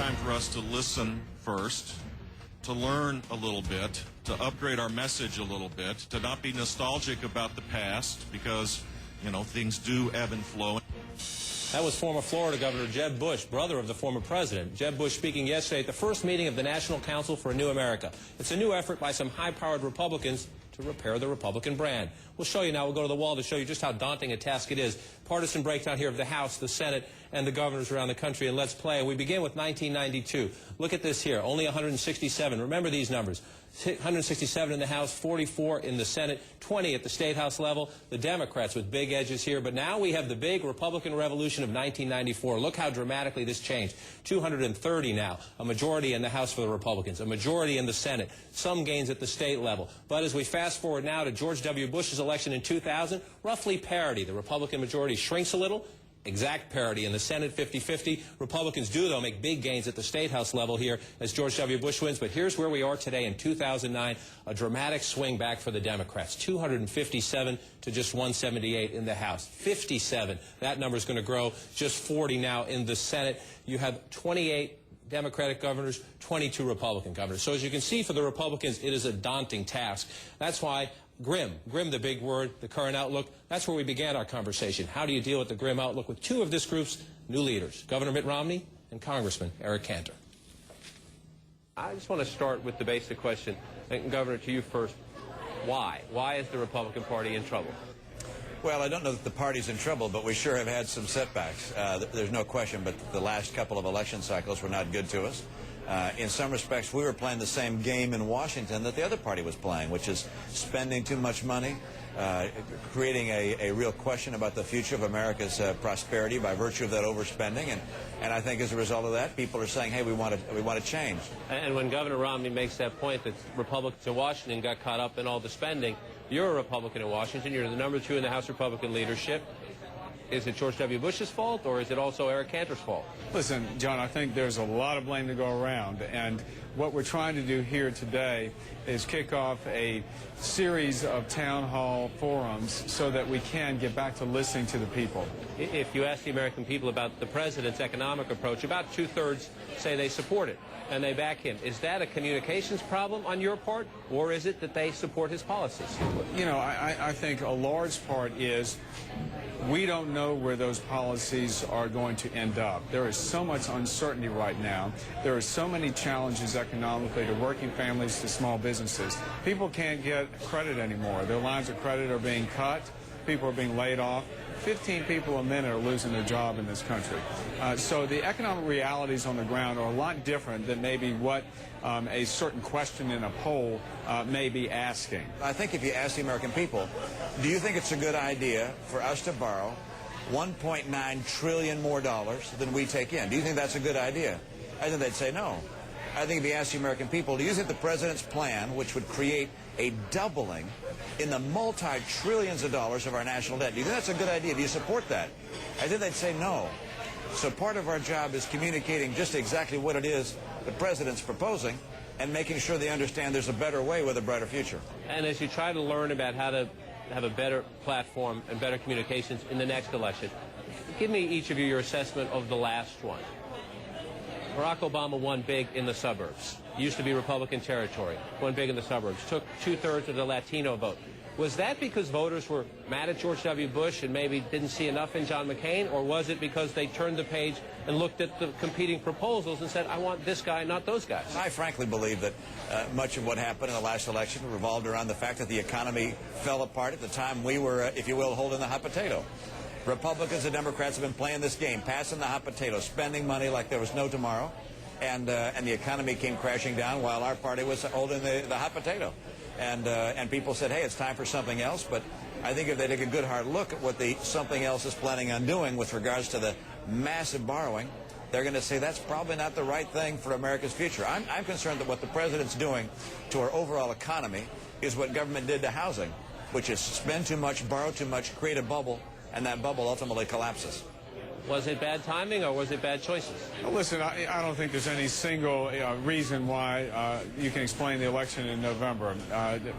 time for us to listen first, to learn a little bit, to upgrade our message a little bit, to not be nostalgic about the past because, you know, things do ebb and flow. That was former Florida Governor Jeb Bush, brother of the former president. Jeb Bush speaking yesterday at the first meeting of the National Council for a New America. It's a new effort by some high-powered Republicans to repair the Republican brand. We'll show you now. We'll go to the wall to show you just how daunting a task it is. Partisan breakdown here of the House, the Senate, and the governors around the country. And let's play. We begin with 1992. Look at this here. Only 167. Remember these numbers. 167 in the House, 44 in the Senate, 20 at the State House level. The Democrats with big edges here. But now we have the big Republican revolution of 1994. Look how dramatically this changed. 230 now. A majority in the House for the Republicans. A majority in the Senate. Some gains at the state level. But as we fast forward now to George W. Bush's election in 2000, roughly parity. The Republican majority shrinks a little. Exact parity in the Senate, 50-50. Republicans do, though, make big gains at the State House level here as George W. Bush wins. But here's where we are today in 2009, a dramatic swing back for the Democrats, 257 to just 178 in the House. 57. That number is going to grow, just 40 now in the Senate. You have 28 Democratic governors, 22 Republican governors. So as you can see, for the Republicans, it is a daunting task. That's why grim, the big word, the current outlook, that's where we began our conversation. How do you deal with the grim outlook with two of this group's new leaders, Governor Mitt Romney and Congressman Eric Cantor? I just want to start with the basic question. And Governor, to you first. Why? Why is the Republican Party in trouble? Well, I don't know that the party's in trouble, but we sure have had some setbacks. There's no question, but the last couple of election cycles were not good to us. In some respects, we were playing the same game in Washington that the other party was playing, which is spending too much money, creating a real question about the future of America's prosperity by virtue of that overspending. And I think as a result of that, people are saying, hey, we want to change. And when Governor Romney makes that point that Republicans in Washington got caught up in all the spending, you're a Republican in Washington. You're the #2 in the House Republican leadership. Is it George W. Bush's fault, or is it also Eric Cantor's fault? Listen, John, I think there's a lot of blame to go around, and what we're trying to do here today is kick off a series of town hall forums so that we can get back to listening to the people. If you ask the American people about the president's economic approach, about 2/3 say they support it, and they back him. Is that a communications problem on your part, or is it that they support his policies? You know, I think a large part is we don't know where those policies are going to end up. There is so much uncertainty right now. There are so many challenges economically to working families, to small businesses. People can't get credit anymore. Their lines of credit are being cut. People are being laid off. 15 people a minute are losing their job in this country. So the economic realities on the ground are a lot different than maybe what a certain question in a poll may be asking. I think if you ask the American people, do you think it's a good idea for us to borrow $1.9 trillion more than we take in? Do you think that's a good idea? I think they'd say no. I think if you ask the American people, do you think the president's plan, which would create a doubling in the multi-trillions of dollars of our national debt, do you think that's a good idea? Do you support that? I think they'd say no. So part of our job is communicating just exactly what it is the president's proposing and making sure they understand there's a better way with a brighter future. And as you try to learn about how to have a better platform and better communications in the next election, give me each of you your assessment of the last one. Barack Obama won big in the suburbs. Used to be Republican territory. Won big in the suburbs. Took 2/3 of the Latino vote. Was that because voters were mad at George W. Bush and maybe didn't see enough in John McCain, or was it because they turned the page and looked at the competing proposals and said, I want this guy, not those guys? I frankly believe that much of what happened in the last election revolved around the fact that the economy fell apart at the time we were, if you will, holding the hot potato. Republicans and Democrats have been playing this game, passing the hot potato, spending money like there was no tomorrow, and the economy came crashing down while our party was holding the hot potato. And people said, hey, it's time for something else. But I think if they take a good hard look at what the something else is planning on doing with regards to the massive borrowing, they're going to say that's probably not the right thing for America's future. I'm concerned that what the president's doing to our overall economy is what government did to housing, which is spend too much, borrow too much, create a bubble, and that bubble ultimately collapses. Was it bad timing or was it bad choices? Well, listen, I don't think there's any single reason why you can explain the election in November.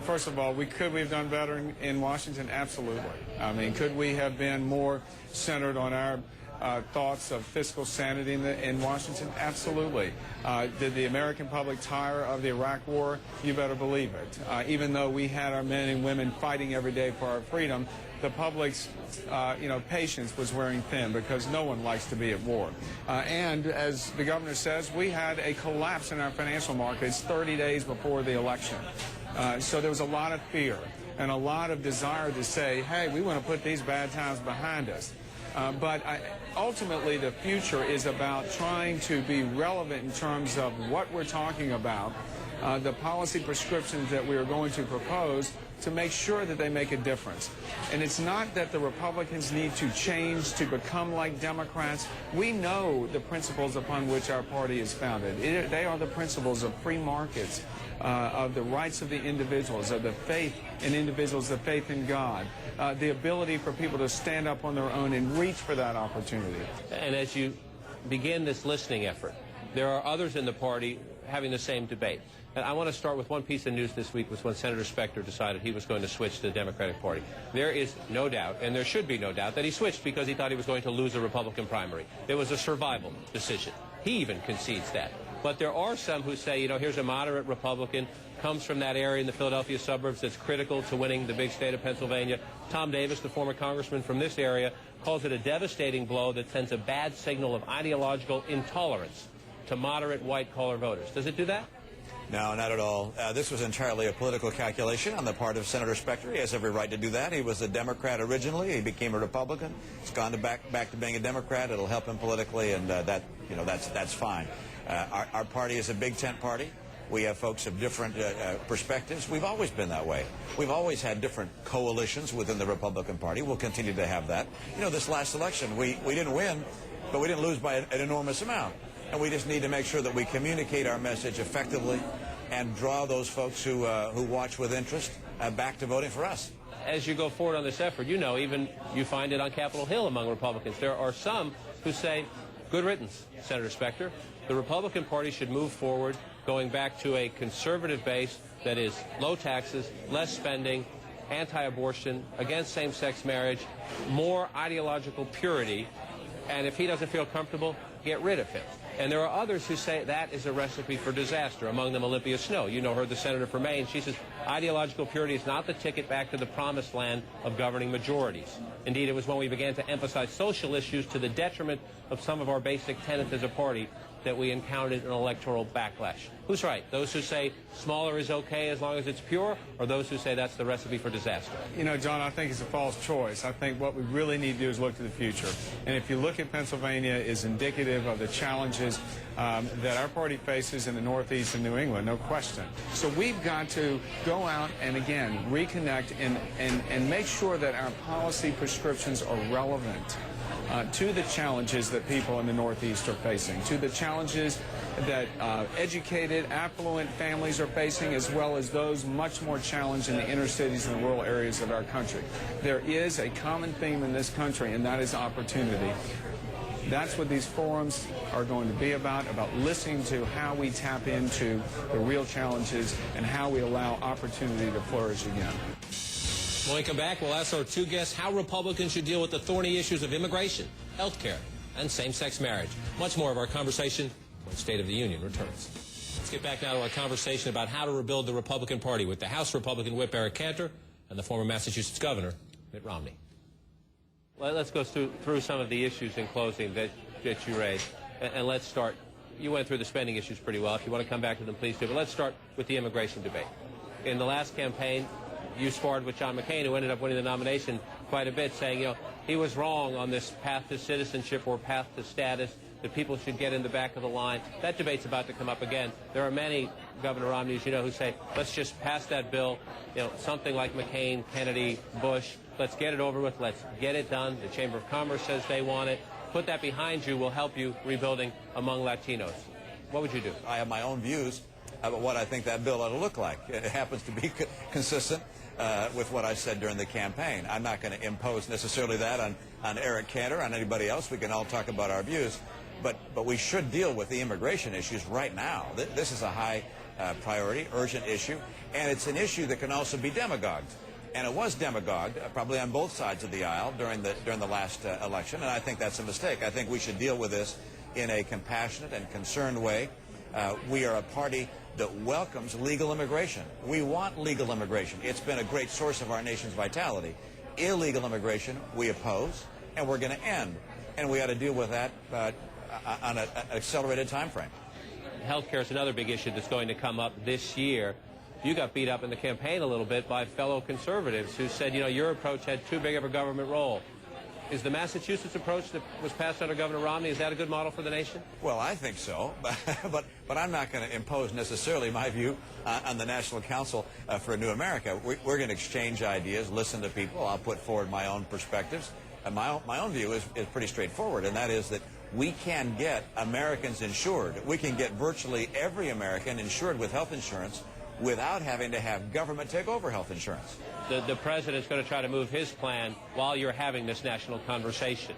First of all, could we have done better in Washington? Absolutely. I mean, could we have been more centered on our thoughts of fiscal sanity in Washington? Absolutely. Did the American public tire of the Iraq War? You better believe it. Even though we had our men and women fighting every day for our freedom, the public's patience was wearing thin because no one likes to be at war. And as the governor says, we had a collapse in our financial markets 30 days before the election. So there was a lot of fear and a lot of desire to say, hey, we want to put these bad times behind us. But ultimately, the future is about trying to be relevant in terms of what we're talking about, the policy prescriptions that we are going to propose to make sure that they make a difference. And it's not that the Republicans need to change to become like Democrats. We know the principles upon which our party is founded. They are the principles of free markets, of the rights of the individuals, of the faith in individuals, the faith in God, the ability for people to stand up on their own and reach for that opportunity. And as you begin this listening effort, there are others in the party having the same debate. And I want to start with one piece of news this week was when Senator Specter decided he was going to switch to the Democratic Party. There is no doubt, and there should be no doubt, that he switched because he thought he was going to lose a Republican primary. It was a survival decision. He even concedes that. But there are some who say, here's a moderate Republican, comes from that area in the Philadelphia suburbs that's critical to winning the big state of Pennsylvania. Tom Davis, the former congressman from this area, calls it a devastating blow that sends a bad signal of ideological intolerance to moderate white-collar voters. Does it do that? No, not at all. This was entirely a political calculation on the part of Senator Specter. He has every right to do that. He was a Democrat originally. He became a Republican. He's gone back to being a Democrat. It'll help him politically, and that's fine. Our party is a big tent party. We have folks of different perspectives. We've always been that way. We've always had different coalitions within the Republican Party. We'll continue to have that. This last election, we didn't win, but we didn't lose by an enormous amount. And we just need to make sure that we communicate our message effectively and draw those folks who watch with interest back to voting for us. As you go forward on this effort, even you find it on Capitol Hill among Republicans. There are some who say, good riddance, Senator Specter. The Republican Party should move forward, going back to a conservative base that is low taxes, less spending, anti-abortion, against same-sex marriage, more ideological purity, and if he doesn't feel comfortable, get rid of him. And there are others who say that is a recipe for disaster, among them Olympia Snowe. You know her, the senator from Maine. She says ideological purity is not the ticket back to the promised land of governing majorities. Indeed, it was when we began to emphasize social issues to the detriment of some of our basic tenets as a party that we encountered an electoral backlash. Who's right? Those who say smaller is okay as long as it's pure, or those who say that's the recipe for disaster? John, I think it's a false choice. I think what we really need to do is look to the future. And if you look at Pennsylvania, is indicative of the challenges that our party faces in the Northeast and New England, no question. So we've got to go out and, again, reconnect and make sure that our policy prescriptions are relevant to the challenges that people in the Northeast are facing, to the challenges that educated, affluent families are facing, as well as those much more challenged in the inner cities and the rural areas of our country. There is a common theme in this country, and that is opportunity. That's what these forums are going to be about listening to how we tap into the real challenges and how we allow opportunity to flourish again. When we come back, we'll ask our two guests how Republicans should deal with the thorny issues of immigration, health care, and same-sex marriage. Much more of our conversation when State of the Union returns. Let's get back now to our conversation about how to rebuild the Republican Party with the House Republican Whip Eric Cantor and the former Massachusetts Governor Mitt Romney. Well, let's go through some of the issues in closing that you raised. And let's start. You went through the spending issues pretty well. If you want to come back to them, please do. But let's start with the immigration debate. In the last campaign, you sparred with John McCain, who ended up winning the nomination quite a bit, saying, he was wrong on this path to citizenship or path to status, that people should get in the back of the line. That debate's about to come up again. There are many Governor Romneys, who say, let's just pass that bill, something like McCain, Kennedy, Bush. Let's get it over with. Let's get it done. The Chamber of Commerce says they want it. Put that behind you will help you rebuilding among Latinos. What would you do? I have my own views about what I think that bill ought to look like. It happens to be consistent with what I said during the campaign. I'm not going to impose necessarily that on Eric Cantor, on anybody else. We can all talk about our views. But we should deal with the immigration issues right now. This is a high priority, urgent issue, and it's an issue that can also be demagogued. And it was demagogued, probably on both sides of the aisle during the last election, and I think that's a mistake. I think we should deal with this in a compassionate and concerned way. We are a party that welcomes legal immigration. We want legal immigration. It's been a great source of our nation's vitality. Illegal immigration, we oppose, and we're going to end. And we ought to deal with that on an accelerated time frame. Healthcare is another big issue that's going to come up this year. You got beat up in the campaign a little bit by fellow conservatives who said, you know, your approach had too big of a government role. Is the Massachusetts approach that was passed under Governor Romney, is that a good model for the nation? Well, I think so, but I'm not going to impose necessarily my view on the National Council for a New America. We're going to exchange ideas, listen to people. I'll put forward my own perspectives. And my own view is pretty straightforward, and that is that we can get Americans insured. We can get virtually every American insured with health insurance without having to have government take over health insurance. The president's going to try to move his plan while you're having this national conversation.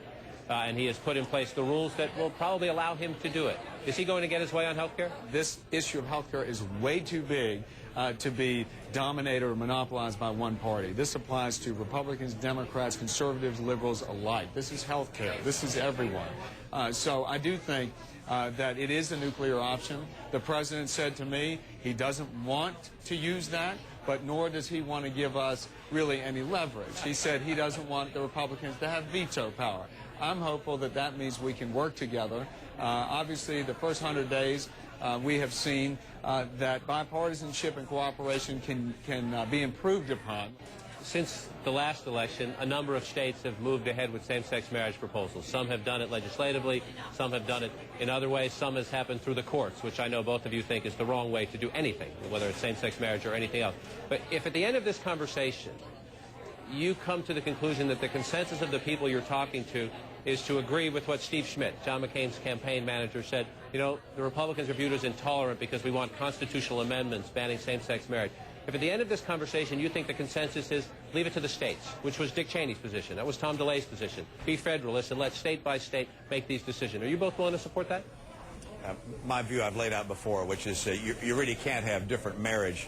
And he has put in place the rules that will probably allow him to do it. Is he going to get his way on health care? This issue of health care is way too big to be dominated or monopolized by one party. This applies to Republicans, Democrats, conservatives, liberals alike. This is health care. This is everyone. So I do think that it is a nuclear option. The president said to me he doesn't want to use that, but nor does he want to give us really any leverage. He said he doesn't want the Republicans to have veto power. I'm hopeful that that means we can work together. Obviously, the first 100 days, we have seen that bipartisanship and cooperation can be improved upon. Since the last election, a number of states have moved ahead with same-sex marriage proposals. Some have done it legislatively, some have done it in other ways, some has happened through the courts, which I know both of you think is the wrong way to do anything, whether it's same-sex marriage or anything else. But if at the end of this conversation you come to the conclusion that the consensus of the people you're talking to is to agree with what Steve Schmidt, John McCain's campaign manager, said, you know, the Republicans are viewed as intolerant because we want constitutional amendments banning same-sex marriage. If at the end of this conversation you think the consensus is leave it to the states, which was Dick Cheney's position, that was Tom DeLay's position, be federalist and let state by state make these decisions. Are you both willing to support that? My view I've laid out before, which is you really can't have different marriage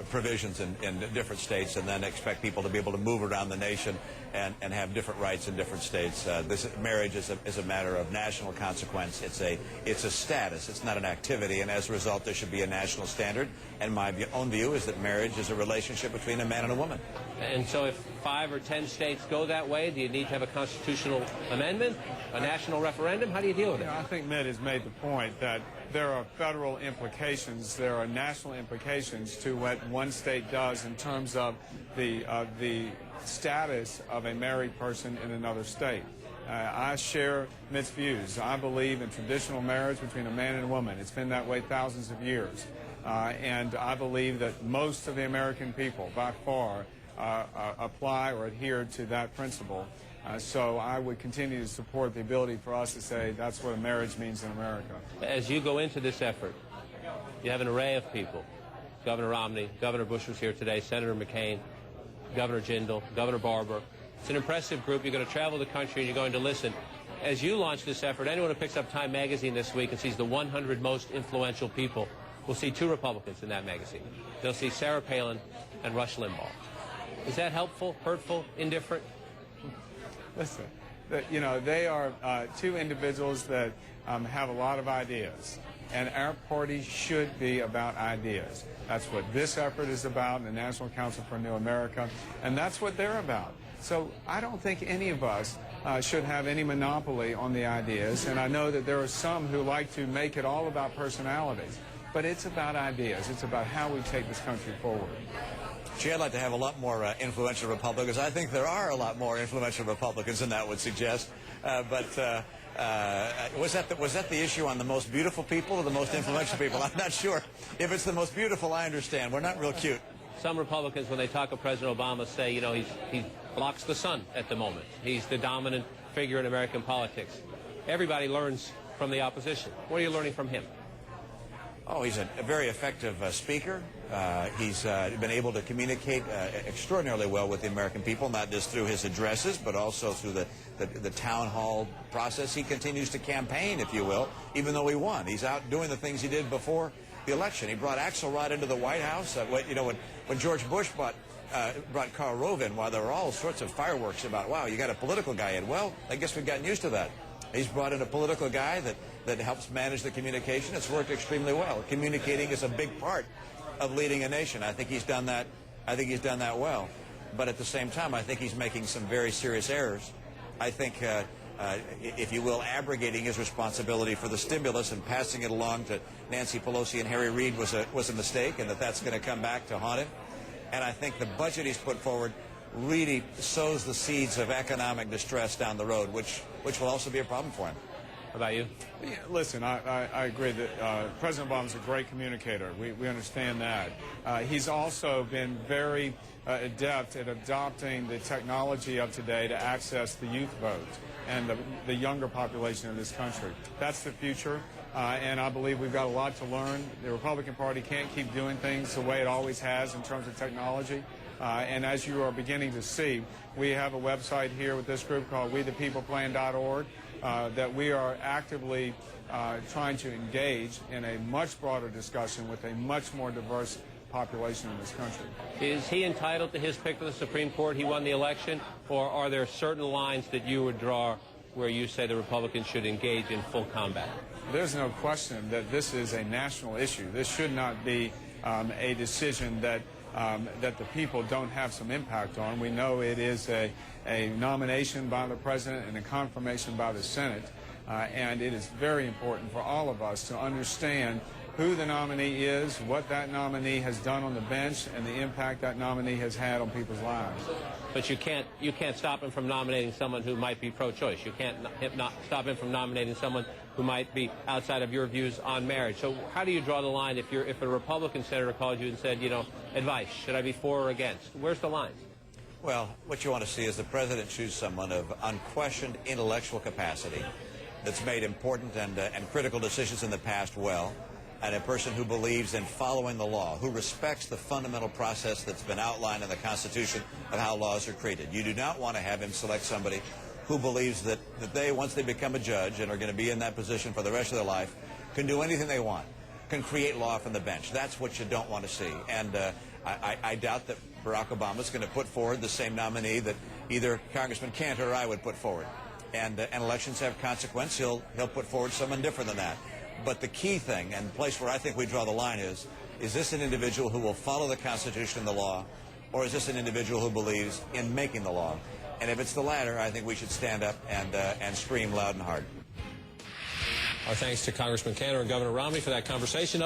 provisions in different states and then expect people to be able to move around the nation and have different rights in different states. This marriage is a matter of national consequence. It's a status. It's not an activity, and as a result, there should be a national standard. And my own view is that marriage is a relationship between a man and a woman. And so if 5 or 10 states go that way, do you need to have a constitutional amendment, a national referendum? How do you deal with it? I think Mitt has made the point that there are federal implications, there are national implications to what one state does in terms of the status of a married person in another state. I share Mitt's views. I believe in traditional marriage between a man and a woman. It's been that way thousands of years. And I believe that most of the American people, by far, apply or adhere to that principle. So I would continue to support the ability for us to say that's what a marriage means in America. As you go into this effort, you have an array of people. Governor Romney, Governor Bush was here today, Senator McCain, Governor Jindal, Governor Barber. It's an impressive group. You're going to travel the country and you're going to listen. As you launch this effort, anyone who picks up Time magazine this week and sees the 100 most influential people will see 2 Republicans in that magazine. They'll see Sarah Palin and Rush Limbaugh. Is that helpful, hurtful, indifferent? Listen, you know, they are 2 individuals that have a lot of ideas, and our party should be about ideas. That's what this effort is about, the National Council for a New America, and that's what they're about. So I don't think any of us should have any monopoly on the ideas, and I know that there are some who like to make it all about personalities, but it's about ideas. It's about how we take this country forward. Gee, I'd like to have a lot more influential Republicans. I think there are a lot more influential Republicans than that would suggest. Was that the issue on the most beautiful people or the most influential people? I'm not sure. If it's the most beautiful, I understand. We're not real cute. Some Republicans, when they talk of President Obama, say, you know, he blocks the sun at the moment. He's the dominant figure in American politics. Everybody learns from the opposition. What are you learning from him? Oh, he's a very effective speaker. He's been able to communicate extraordinarily well with the American people, not just through his addresses, but also through the town hall process. He continues to campaign, if you will, even though he won. He's out doing the things he did before the election. He brought Axelrod into the White House. When George Bush brought brought Karl Rove in while there were all sorts of fireworks about, wow, you got a political guy in. Well, I guess we've gotten used to that. He's brought in a political guy that helps manage the communication. It's worked extremely well. Communicating is a big part of leading a nation. I think he's done that. I think he's done that well. But at the same time, I think he's making some very serious errors. I think, if you will, abrogating his responsibility for the stimulus and passing it along to Nancy Pelosi and Harry Reid was a mistake, and that's going to come back to haunt him. And I think the budget he's put forward really sows the seeds of economic distress down the road, which will also be a problem for him. How about you? Yeah, listen, I agree that President Obama's a great communicator. We understand that. He's also been very adept at adopting the technology of today to access the youth vote and the younger population of this country. That's the future, and I believe we've got a lot to learn. The Republican Party can't keep doing things the way it always has in terms of technology. And as you are beginning to see, we have a website here with this group called WeThePeoplePlan.org that we are actively trying to engage in a much broader discussion with a much more diverse population in this country. Is he entitled to his pick for the Supreme Court? He won the election, or are there certain lines that you would draw where you say the Republicans should engage in full combat? There's no question that this is a national issue. This should not be a decision that the people don't have some impact on. We know it is a nomination by the president and a confirmation by the Senate, and it is very important for all of us to understand who the nominee is, what that nominee has done on the bench, and the impact that nominee has had on people's lives. But you can't stop him from nominating someone who might be pro-choice. You can't stop him from nominating someone who might be outside of your views on marriage. So how do you draw the line if a Republican senator called you and said, advice, should I be for or against? Where's the line? Well, what you want to see is the president choose someone of unquestioned intellectual capacity that's made important and critical decisions in the past well, and a person who believes in following the law, who respects the fundamental process that's been outlined in the Constitution of how laws are created. You do not want to have him select somebody who believes that they, once they become a judge and are going to be in that position for the rest of their life, can do anything they want, can create law from the bench. That's what you don't want to see. And I doubt that Barack Obama is going to put forward the same nominee that either Congressman Cantor or I would put forward. And elections have consequence. He'll put forward someone different than that. But the key thing, and the place where I think we draw the line is this an individual who will follow the Constitution and the law, or is this an individual who believes in making the law? And if it's the latter, I think we should stand up and scream loud and hard. Our thanks to Congressman Cantor and Governor Romney for that conversation.